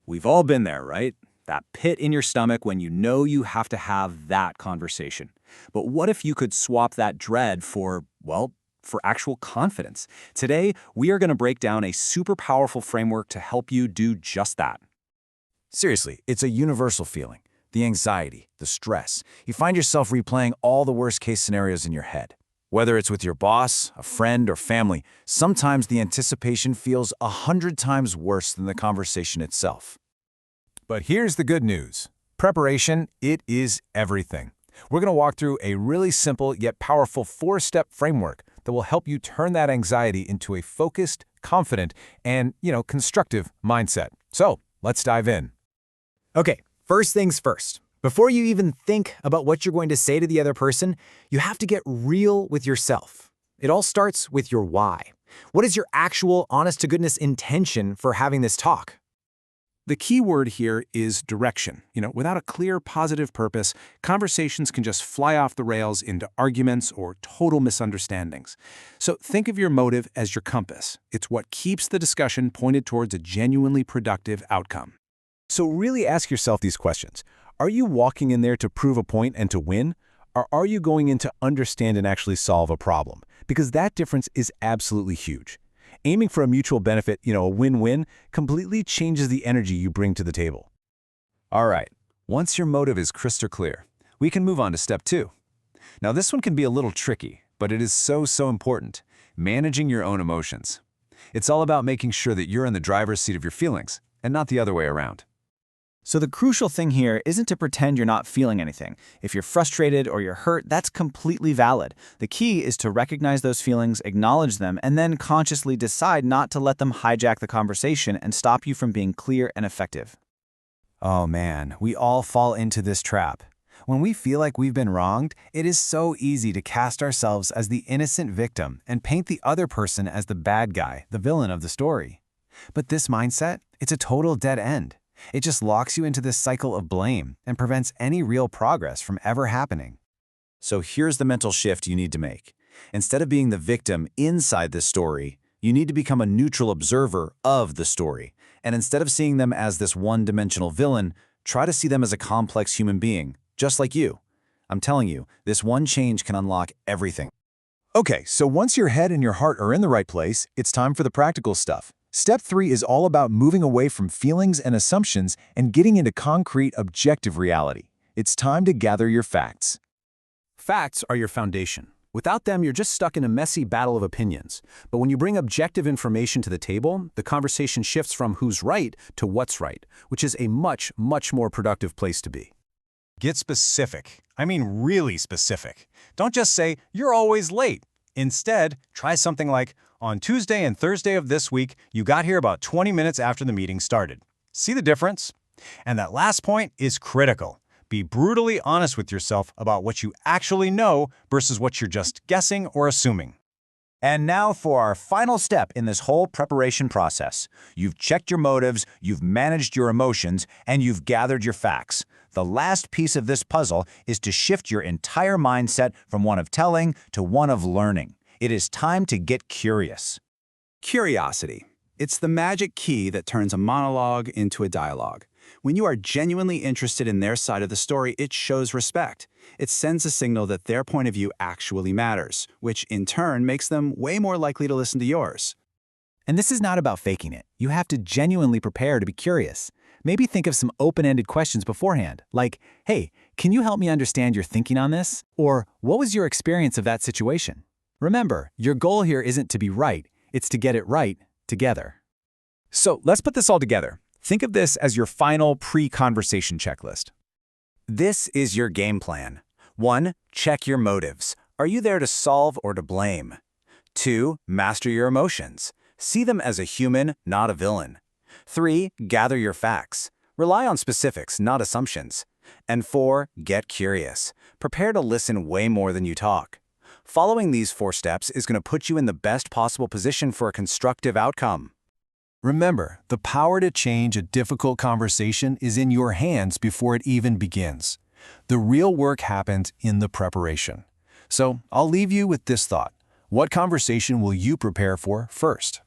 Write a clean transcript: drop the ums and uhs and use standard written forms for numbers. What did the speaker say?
We've all been there, right? That pit in your stomach when you know you have to have that conversation. But what if you could swap that dread for, well, for actual confidence? Today, we are going to break down a super powerful framework to help you do just that. Seriously, it's a universal feeling. The anxiety, the stress. You find yourself replaying all the worst-case scenarios in your head. Whether it's with your boss, a friend, or family, sometimes the anticipation feels 100 times worse than the conversation itself. But here's the good news. Preparation, it is everything. We're going to walk through a really simple yet powerful 4-step framework that will help you turn that anxiety into a focused, confident, and, constructive mindset. So, let's dive in. Okay, first things first. Before you even think about what you're going to say to the other person, you have to get real with yourself. It all starts with your why. What is your actual, honest-to-goodness intention for having this talk? The key word here is direction. Without a clear, positive purpose, conversations can just fly off the rails into arguments or total misunderstandings. So think of your motive as your compass. It's what keeps the discussion pointed towards a genuinely productive outcome. So really ask yourself these questions. Are you walking in there to prove a point and to win? Or are you going in to understand and actually solve a problem? Because that difference is absolutely huge. Aiming for a mutual benefit, a win-win, completely changes the energy you bring to the table. All right, once your motive is crystal clear, we can move on to step 2. Now this one can be a little tricky, but it is so important. Managing your own emotions. It's all about making sure that you're in the driver's seat of your feelings, and not the other way around. So the crucial thing here isn't to pretend you're not feeling anything. If you're frustrated or you're hurt, that's completely valid. The key is to recognize those feelings, acknowledge them, and then consciously decide not to let them hijack the conversation and stop you from being clear and effective. Oh man, we all fall into this trap. When we feel like we've been wronged, it is so easy to cast ourselves as the innocent victim and paint the other person as the bad guy, the villain of the story. But this mindset, it's a total dead end. It just locks you into this cycle of blame and prevents any real progress from ever happening. So here's the mental shift you need to make. Instead of being the victim inside this story, you need to become a neutral observer of the story. And instead of seeing them as this one-dimensional villain, try to see them as a complex human being, just like you. I'm telling you, this one change can unlock everything. Okay, so once your head and your heart are in the right place, it's time for the practical stuff. Step 3 is all about moving away from feelings and assumptions and getting into concrete, objective reality. It's time to gather your facts. Facts are your foundation. Without them, you're just stuck in a messy battle of opinions. But when you bring objective information to the table, the conversation shifts from who's right to what's right, which is a much, much more productive place to be. Get specific. I mean really specific. Don't just say, "You're always late." Instead, try something like, "On Tuesday and Thursday of this week, you got here about 20 minutes after the meeting started." See the difference? And that last point is critical. Be brutally honest with yourself about what you actually know versus what you're just guessing or assuming. And now for our final step in this whole preparation process. You've checked your motives, you've managed your emotions, and you've gathered your facts. The last piece of this puzzle is to shift your entire mindset from one of telling to one of learning. It is time to get curious. Curiosity. It's the magic key that turns a monologue into a dialogue. When you are genuinely interested in their side of the story, it shows respect. It sends a signal that their point of view actually matters, which in turn makes them way more likely to listen to yours. And this is not about faking it. You have to genuinely prepare to be curious. Maybe think of some open-ended questions beforehand, like, "Hey, can you help me understand your thinking on this?" Or, "What was your experience of that situation?" Remember, your goal here isn't to be right, it's to get it right together. So let's put this all together. Think of this as your final pre-conversation checklist. This is your game plan. 1. Check your motives. Are you there to solve or to blame? 2. Master your emotions. See them as a human, not a villain. 3. Gather your facts. Rely on specifics, not assumptions. And 4. Get curious. Prepare to listen way more than you talk. Following these 4 steps is going to put you in the best possible position for a constructive outcome. Remember, the power to change a difficult conversation is in your hands before it even begins. The real work happens in the preparation. So I'll leave you with this thought. What conversation will you prepare for first?